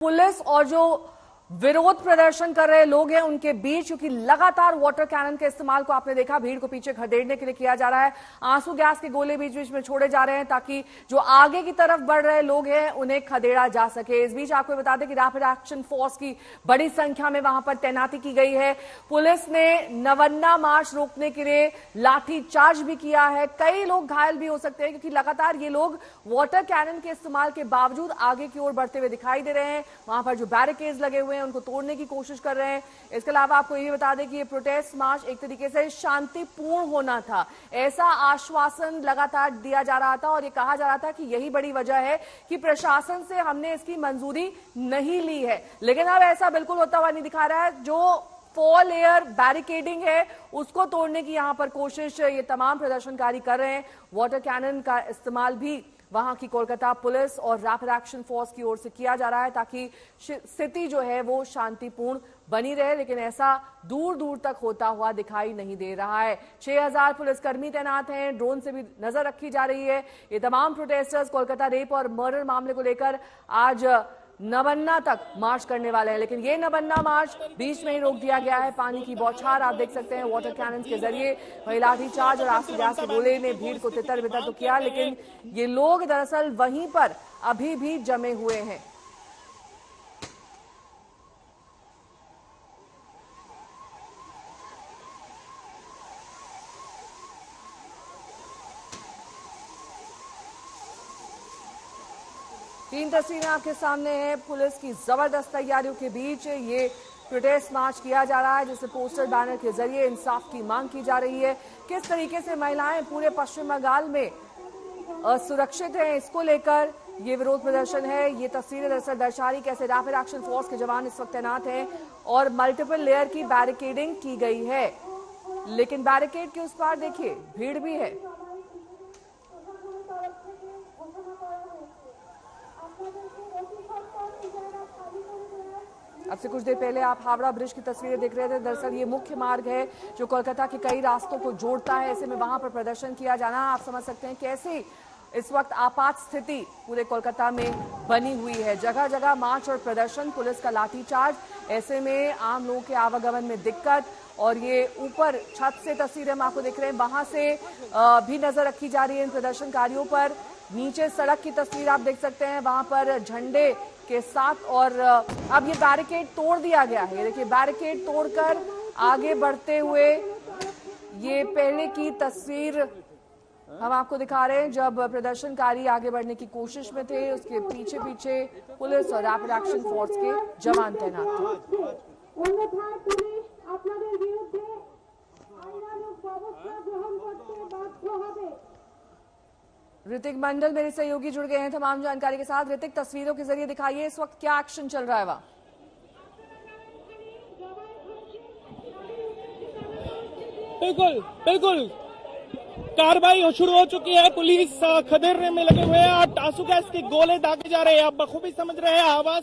Police और जो विरोध प्रदर्शन कर रहे लोग हैं उनके बीच, क्योंकि लगातार वाटर कैनन के इस्तेमाल को आपने देखा, भीड़ को पीछे खदेड़ने के लिए किया जा रहा है। आंसू गैस के गोले बीच बीच में छोड़े जा रहे हैं ताकि जो आगे की तरफ बढ़ रहे लोग हैं उन्हें खदेड़ा जा सके। इस बीच आपको बता दें कि रैपिड एक्शन फोर्स की बड़ी संख्या में वहां पर तैनाती की गई है। पुलिस ने नवन्ना मार्च रोकने के लिए लाठी चार्ज भी किया है। कई लोग घायल भी हो सकते हैं क्योंकि लगातार ये लोग वाटर कैनन के इस्तेमाल के बावजूद आगे की ओर बढ़ते हुए दिखाई दे रहे हैं। वहां पर जो बैरिकेड्स लगे हुए हैं उनको तोड़ने की कोशिश कर रहे हैं। इसके अलावा आपको ये बता दें कि ये प्रोटेस्ट मार्च एक तरीके से शांतिपूर्ण होना था, ऐसा आश्वासन लगातार दिया जा रहा था और ये कहा जा रहा था कि यही बड़ी वजह है कि प्रशासन से हमने इसकी मंजूरी नहीं ली है। लेकिन अब ऐसा बिल्कुल होता हुआ नहीं दिखा रहा है। जो फॉल एयर बैरिकेडिंग है उसको तोड़ने की यहां पर कोशिश ये तमाम प्रदर्शनकारी कर रहे हैं। वाटर कैनन का इस्तेमाल भी वहां की कोलकाता पुलिस और रैपिड एक्शन फोर्स की ओर से किया जा रहा है ताकि स्थिति जो है वो शांतिपूर्ण बनी रहे, लेकिन ऐसा दूर दूर तक होता हुआ दिखाई नहीं दे रहा है। 6000 पुलिसकर्मी तैनात हैं, ड्रोन से भी नजर रखी जा रही है। ये तमाम प्रोटेस्टर्स कोलकाता रेप और मर्डर मामले को लेकर आज नवन्ना तक मार्च करने वाले हैं, लेकिन ये नवन्ना मार्च बीच में ही रोक दिया गया है। पानी की बौछार आप देख सकते हैं वाटर कैनन के जरिए, वही लाठीचार्ज और आंसू गैस के गोले ने भीड़ को तितर बितर तो किया, लेकिन ये लोग दरअसल वहीं पर अभी भी जमे हुए हैं। तीन तस्वीरें आपके सामने हैं। पुलिस की जबरदस्त तैयारियों के बीच ये प्रोटेस्ट मार्च किया जा रहा है, जिससे पोस्टर बैनर के जरिए इंसाफ की मांग की जा रही है। किस तरीके से महिलाएं पूरे पश्चिम बंगाल में असुरक्षित हैं, इसको लेकर ये विरोध प्रदर्शन है। ये तस्वीरें दरअसल दर्शा रही कैसे रैपिड एक्शन फोर्स के जवान इस वक्त तैनात हैं और मल्टीपल लेयर की बैरिकेडिंग की गई है, लेकिन बैरिकेड के उस पार देखिए भीड़ भी है। अब से कुछ देर पहले आप हावड़ा ब्रिज की तस्वीरें देख रहे थे। दरअसल ये मुख्य मार्ग है जो कोलकाता के कई रास्तों को जोड़ता है। ऐसे में वहां पर प्रदर्शन किया जाना, आप समझ सकते हैं कैसे इस वक्त आपात स्थिति पूरे कोलकाता में बनी हुई है। जगह जगह मार्च और प्रदर्शन, पुलिस का लाठीचार्ज, ऐसे में आम लोगों के आवागमन में दिक्कत। और ये ऊपर छत से तस्वीरें हम आपको दिख रहे हैं, वहां से भी नजर रखी जा रही है इन प्रदर्शनकारियों पर। नीचे सड़क की तस्वीर आप देख सकते हैं, वहां पर झंडे के साथ। और अब ये बैरिकेड तोड़ दिया गया है, देखिए बैरिकेड तोड़कर आगे बढ़ते हुए ये पहले की तस्वीर हम आपको दिखा रहे हैं जब प्रदर्शनकारी आगे बढ़ने की कोशिश में थे। उसके पीछे पीछे पुलिस और रैपिड एक्शन फोर्स के जवान तैनात थे। ऋतिक मंडल मेरे सहयोगी जुड़ गए हैं तमाम जानकारी के साथ। ऋतिक, तस्वीरों के जरिए दिखाइए इस वक्त क्या एक्शन चल रहा है वहां? बिल्कुल बिल्कुल कार्रवाई शुरू हो चुकी है। पुलिस खदेड़ने में लगे हुए हैं और आंसू गैस के गोले दागे जा रहे हैं। आप बखूबी समझ रहे हैं, आवाज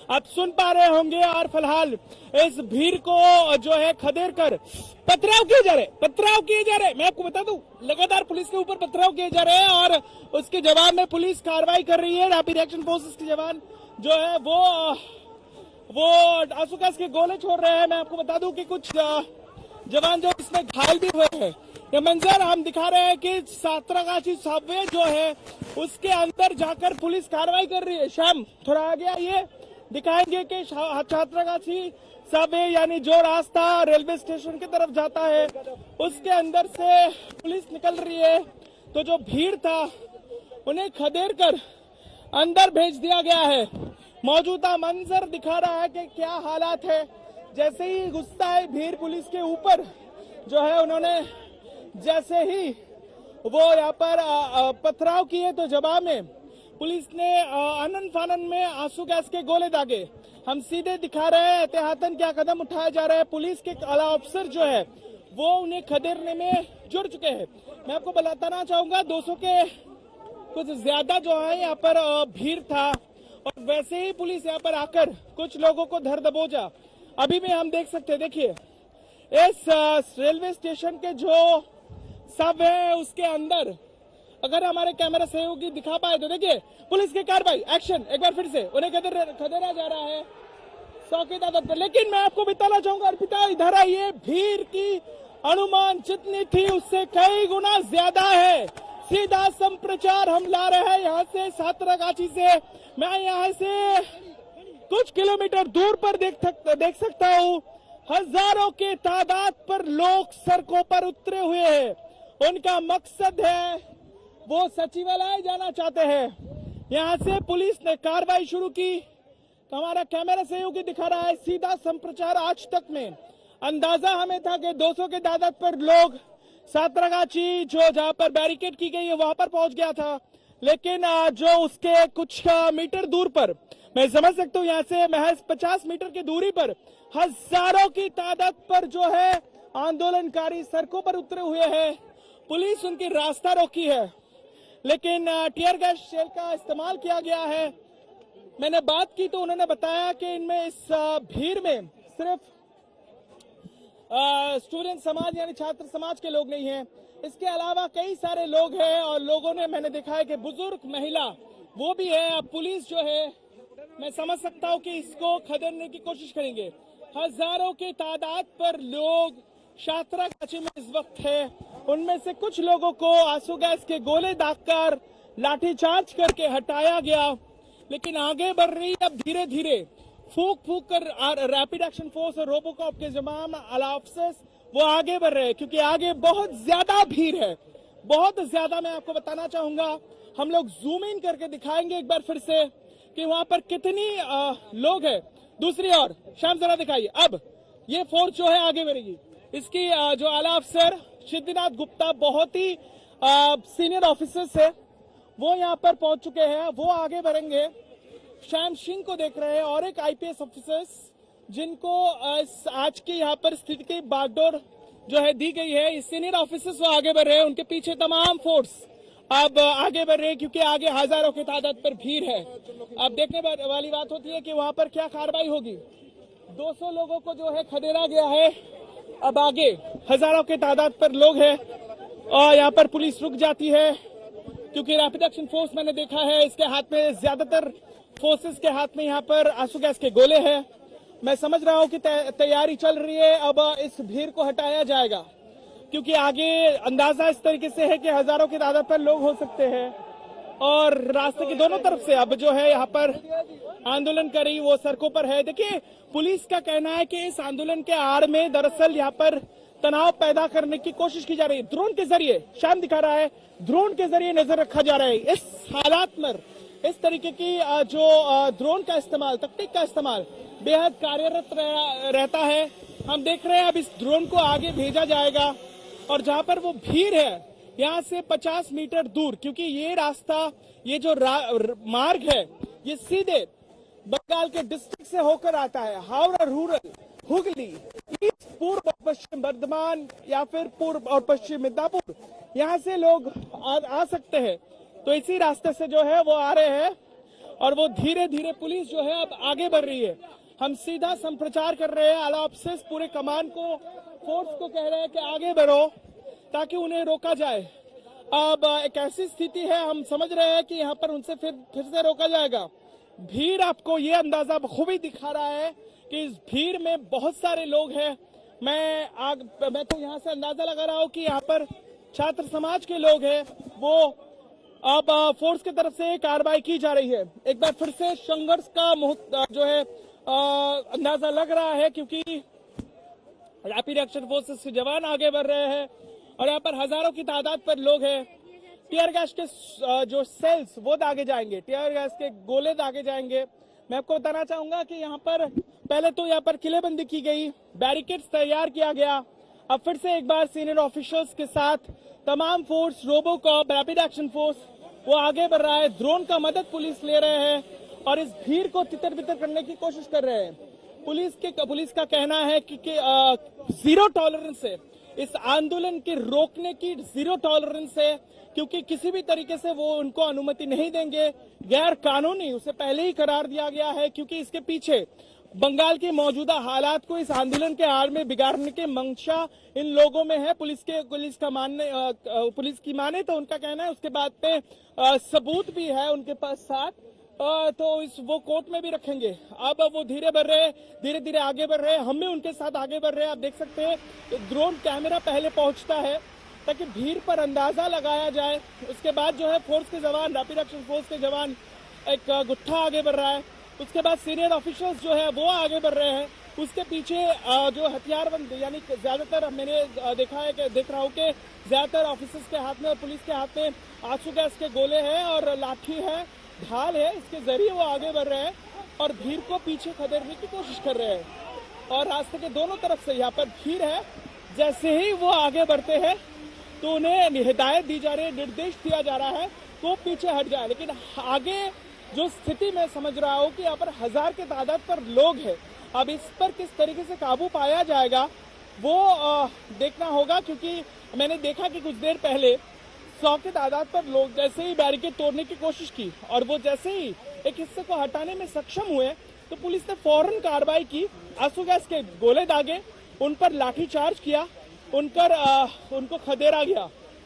आप सुन पा रहे होंगे। और फिलहाल इस भीड़ को जो है खदेड़ कर पथराव किए जा रहे। मैं आपको बता दूं, लगातार पुलिस के ऊपर पथराव किए जा रहे हैं और उसके जवाब में पुलिस कार्रवाई कर रही है। रैपिड एक्शन फोर्सेस के जवान जो है वो आंसू गैस के गोले छोड़ रहे हैं। मैं आपको बता दूं कि कुछ जवान जो इसमें घायल भी हुए हैं। ये मंजर हम दिखा रहे हैं कि सातरागाछी सबवे जो है उसके अंदर जाकर पुलिस कार्रवाई कर रही है। शाम थोड़ा आ गया, ये दिखाएंगे कि सातरागाछी सबवे यानी जो रास्ता रेलवे स्टेशन की तरफ जाता है उसके अंदर से पुलिस निकल रही है। तो जो भीड़ था उन्हें खदेड़ कर अंदर भेज दिया गया है। मौजूदा मंजर दिखा रहा है कि क्या हालात है। जैसे ही गुस्सा है भीड़ पुलिस के ऊपर जो है, उन्होंने जैसे ही वो यहाँ पर पथराव किए तो जवाब में पुलिस ने आनन फानन में आंसू गैस के गोले दागे। हम सीधे दिखा रहे हैं एहतियातन क्या कदम उठाए जा रहे हैं। पुलिस के आला अफसर जो है वो उन्हें खदेड़ने में जुड़ चुके हैं। मैं आपको बताना चाहूंगा 200 के कुछ ज्यादा जो है यहाँ पर भीड़ था और वैसे ही पुलिस यहाँ पर आकर कुछ लोगों को धर दबोचा। अभी भी हम देख सकते हैं, देखिए इस रेलवे स्टेशन के जो सब है उसके अंदर अगर हमारे कैमरा सहयोगी दिखा पाए तो देखिए पुलिस की कार्रवाई, एक्शन एक बार फिर से उन्हें खदेड़ा जा रहा है 100 की तादाद पर। लेकिन मैं आपको बताना चाहूंगा अर्पिता, इधर आइए, भीड़ की अनुमान जितनी थी उससे कई गुना ज्यादा है। सीधा संप्रचार हम ला रहे हैं यहाँ से सातरागाछी से। मैं यहाँ से कुछ किलोमीटर दूर पर देख सकता हूँ हजारों के तादाद पर लोग सड़कों पर उतरे हुए हैं। उनका मकसद है वो सचिवालय जाना चाहते हैं। यहाँ से पुलिस ने कार्रवाई शुरू की। हमारा कैमरा सहयोगी दिखा रहा है सीधा संप्रचार। आज तक में अंदाजा हमें था कि 200 के तादाद पर लोग सातरागाछी जो जहां पर बैरिकेड की गई है वहां पर पहुंच गया था, लेकिन जो उसके कुछ मीटर दूर पर, मैं समझ सकता हूँ यहाँ से महज 50 मीटर की दूरी पर हजारों की तादाद पर जो है आंदोलनकारी सड़कों पर उतरे हुए हैं। पुलिस उनकी रास्ता रोकी है, लेकिन टीयर गैस शेल का इस्तेमाल किया गया है। मैंने बात की तो उन्होंने बताया कि इनमें इस भीड़ में सिर्फ स्टूडेंट समाज यानी छात्र समाज के लोग नहीं हैं, इसके अलावा कई सारे लोग हैं और लोगों ने, मैंने देखा है कि बुजुर्ग महिला वो भी है। अब पुलिस जो है, मैं समझ सकता हूँ कि इसको खदेड़ने की कोशिश करेंगे। हजारों की तादाद पर लोग सातरागाछी में इस वक्त है। उनमें से कुछ लोगों को आंसू गैस के गोले दागकर लाठीचार्ज करके हटाया गया, लेकिन आगे बढ़ रही अब धीरे धीरे फूक कर रैपिड एक्शन फोर्स और रोबोकॉप के तमाम अफसर्स वो आगे बढ़ रहे हैं, क्योंकि आगे बहुत ज्यादा भीड़ है, बहुत ज्यादा। मैं आपको बताना चाहूंगा, हम लोग जूम इन करके दिखाएंगे एक बार फिर से कि वहां पर कितनी लोग हैं। दूसरी ओर शाम जरा दिखाइए, अब ये फोर्स जो है आगे बढ़ेगी। इसकी जो आला अफसर सिद्धिनाथ गुप्ता, बहुत ही सीनियर ऑफिसर्स है, वो यहाँ पर पहुंच चुके हैं, वो आगे बढ़ेंगे। श्याम सिंह को देख रहे हैं और एक आईपीएस ऑफिसर्स जिनको आज की यहाँ पर स्थिति की बागडोर जो है दी गई है। सीनियर ऑफिसर्स वो आगे बढ़ रहे हैं, उनके पीछे तमाम फोर्स अब आगे बढ़ रहे हैं, क्योंकि आगे हजारों की तादाद पर भीड़ है। अब देखने वाली बात होती है कि वहां पर क्या कार्रवाई होगी। 200 लोगों को जो है खदेड़ा गया है, अब आगे हजारों की तादाद पर लोग हैं और यहाँ पर पुलिस रुक जाती है, क्योंकि रैपिड एक्शन फोर्स मैंने देखा है इसके हाथ में, ज्यादातर फोर्सेस के हाथ में यहाँ पर आंसू गैस के गोले हैं। मैं समझ रहा हूँ कि तैयारी चल रही है, अब इस भीड़ को हटाया जाएगा, क्योंकि आगे अंदाजा इस तरीके से है कि हजारों की तादाद पर लोग हो सकते हैं और रास्ते के दोनों तरफ से अब जो है यहाँ पर आंदोलनकारी वो सड़कों पर है। देखिए, पुलिस का कहना है कि इस आंदोलन के आड़ में दरअसल यहाँ पर तनाव पैदा करने की कोशिश की जा रही है। ड्रोन के जरिए, शाम दिखा रहा है, ड्रोन के जरिए नजर रखा जा रहा है। इस हालात में इस तरीके की जो ड्रोन का इस्तेमाल, तकनीक का इस्तेमाल बेहद कार्यरत रहता है। हम देख रहे हैं अब इस ड्रोन को आगे भेजा जाएगा और जहां पर वो भीड़ है यहाँ से 50 मीटर दूर, क्योंकि ये रास्ता, ये जो मार्ग है, ये सीधे बंगाल के डिस्ट्रिक्ट से होकर आता है। हावड़ा रूरल, हुगली, ईस्ट, पूर्व और पश्चिम बर्धमान या फिर पूर्व और पश्चिम मिदनापुर, यहाँ से लोग आ सकते हैं। तो इसी रास्ते से जो है वो आ रहे हैं और वो धीरे धीरे पुलिस जो है अब आगे बढ़ रही है। हम सीधा संप्रचार कर रहे हैं, आला अफसर्स पूरे कमान को, फोर्स को कह रहे हैं कि आगे बढ़ो ताकि उन्हें रोका जाए। अब एक ऐसी स्थिति है, हम समझ रहे हैं कि यहाँ पर उनसे फिर से रोका जाएगा। भीड़ आपको ये अंदाजा बखूबी दिखा रहा है कि इस भीड़ में बहुत सारे लोग हैं। मैं तो यहाँ से अंदाजा लगा रहा हूँ कि यहाँ पर छात्र समाज के लोग हैं, वो अब फोर्स की तरफ से कार्रवाई की जा रही है। एक बार फिर से संघर्ष का जो है अंदाजा लग रहा है, क्योंकि रैपिड एक्शन फोर्सेस के जवान आगे बढ़ रहे हैं और यहाँ पर हजारों की तादाद पर लोग हैं। टीयर गैस के जो सेल्स वो दागे जाएंगे, टीयर गैस के गोले दागे जाएंगे। मैं आपको बताना चाहूंगा कि यहाँ पर पहले तो यहाँ पर किलेबंदी की गई, बैरिकेड्स तैयार किया गया। अब फिर से एक बार सीनियर ऑफिसर्स के साथ तमाम force, RoboCop, rapid action force वो आगे बढ़ रहा है। ड्रोन का मदद पुलिस ले रहे हैं और इस भीड़ को तितर बितर करने की कोशिश कर रहे हैं। पुलिस का कहना है कि जीरो टॉलरेंस है इस आंदोलन के रोकने की जीरो टॉलरेंस है, क्योंकि किसी भी तरीके से वो उनको अनुमति नहीं देंगे। गैर कानूनी उसे पहले ही करार दिया गया है, क्योंकि इसके पीछे बंगाल के मौजूदा हालात को इस आंदोलन के आड़ में बिगाड़ने के मंशा इन लोगों में है। पुलिस की माने तो उनका कहना है, उसके बाद पे सबूत भी है उनके पास साथ, तो वो कोर्ट में भी रखेंगे। अब वो धीरे धीरे आगे बढ़ रहे हैं, हम भी उनके साथ आगे बढ़ रहे हैं। आप देख सकते हैं ड्रोन कैमरा पहले पहुंचता है ताकि भीड़ पर अंदाजा लगाया जाए। उसके बाद जो है फोर्स के जवान, रैपिड एक्शन फोर्स के जवान एक गुत्था आगे बढ़ रहा है। उसके बाद सीनियर ऑफिसर्स जो है वो आगे बढ़ रहे हैं। उसके पीछे जो हथियारबंद, यानी ज्यादातर मैंने देख रहा हूँ कि ज्यादातर ऑफिसर्स के हाथ में और पुलिस के हाथ में आंसू गैस के गोले हैं और लाठी है, ढाल है। इसके जरिए वो आगे बढ़ रहे हैं और भीड़ को पीछे खदेड़ने की कोशिश कर रहे हैं। और रास्ते के दोनों तरफ से यहाँ पर भीड़ है। जैसे ही वो आगे बढ़ते हैं तो उन्हें हिदायत दी जा रही है, निर्देश दिया जा रहा है तो पीछे हट जाए। लेकिन आगे जो स्थिति मैं समझ रहा हूँ कि यहाँ पर 1000 के तादाद पर लोग हैं। अब इस पर किस तरीके से काबू पाया जाएगा वो देखना होगा, क्योंकि मैंने देखा कि कुछ देर पहले 100 के तादाद पर लोग जैसे ही बैरिकेड तोड़ने की कोशिश की और वो जैसे ही एक हिस्से को हटाने में सक्षम हुए तो पुलिस ने फौरन कार्रवाई की, आंसू गैस के गोले दागे, उन पर लाठीचार्ज किया, उनको खदेड़ा गया।